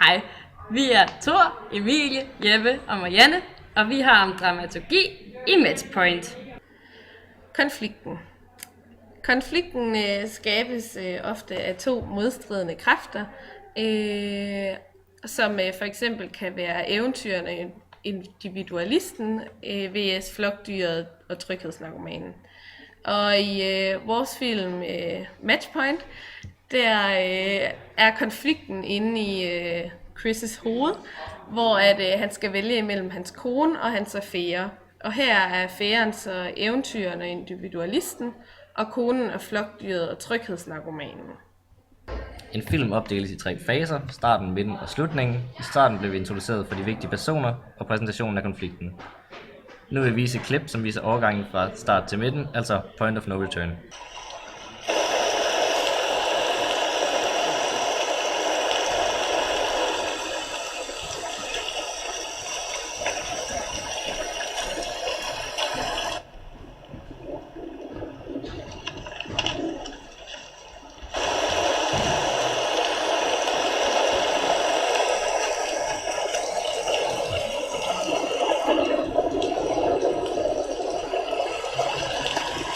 Hej, vi er Thor, Emilie, Jeppe og Marianne, og vi har om dramaturgi i Matchpoint. Konflikten skabes ofte af to modstridende kræfter, som for eksempel kan være eventyrene, individualisten, vs flokdyret og tryghedsnarkomanen. Og i vores film Matchpoint, der er konflikten inde i Chris' hoved, hvor han skal vælge imellem hans kone og hans affære. Og her er affæren så eventyrene og individualisten, og konen er flokdyret og tryghedsnarkomanen. En film opdeles i 3 faser, starten, midten og slutningen. I starten blev vi introduceret for de vigtige personer og præsentationen af konflikten. Nu vil vi vise et klip, som viser overgangen fra start til midten, altså point of no return.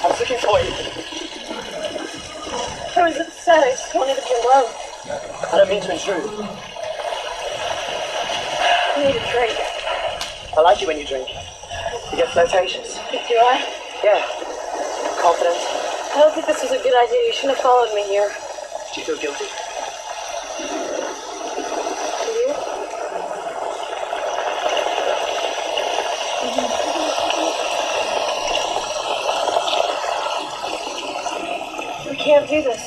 I was looking for you. I was upset. I just wanted to be alone. I don't mean to intrude. I need a drink. I like you when you drink. You get flirtatious. Do I? Yeah. Confident. I don't think this was a good idea. You shouldn't have followed me here. Do you feel guilty? Do you? We can't do this.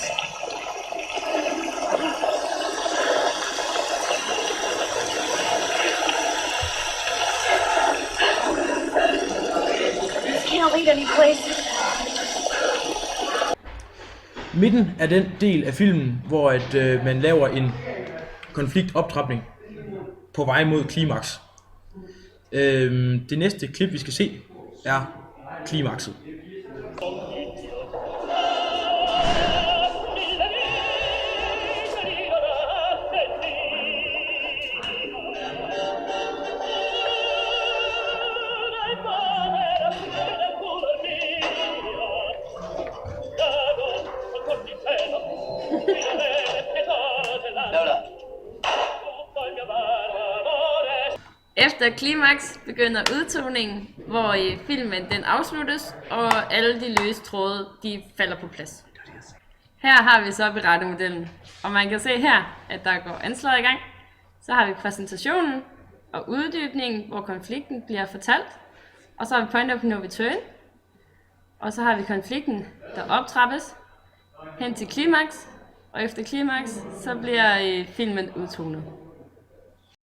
This can't lead any place. Midten er den del af filmen, hvor man laver en konfliktoptrapning på vej mod klimaks. Det næste klip, vi skal se, er klimakset. Efter klimaks begynder udtoningen, hvor filmen den afsluttes, og alle de løse tråde de falder på plads. Her har vi så berettemodellen, og man kan se her, at der går anslaget i gang. Så har vi præsentationen og uddybningen, hvor konflikten bliver fortalt, og så har vi point of no return, og så har vi konflikten, der optrappes hen til klimaks, og efter klimaks, så bliver filmen udtonet.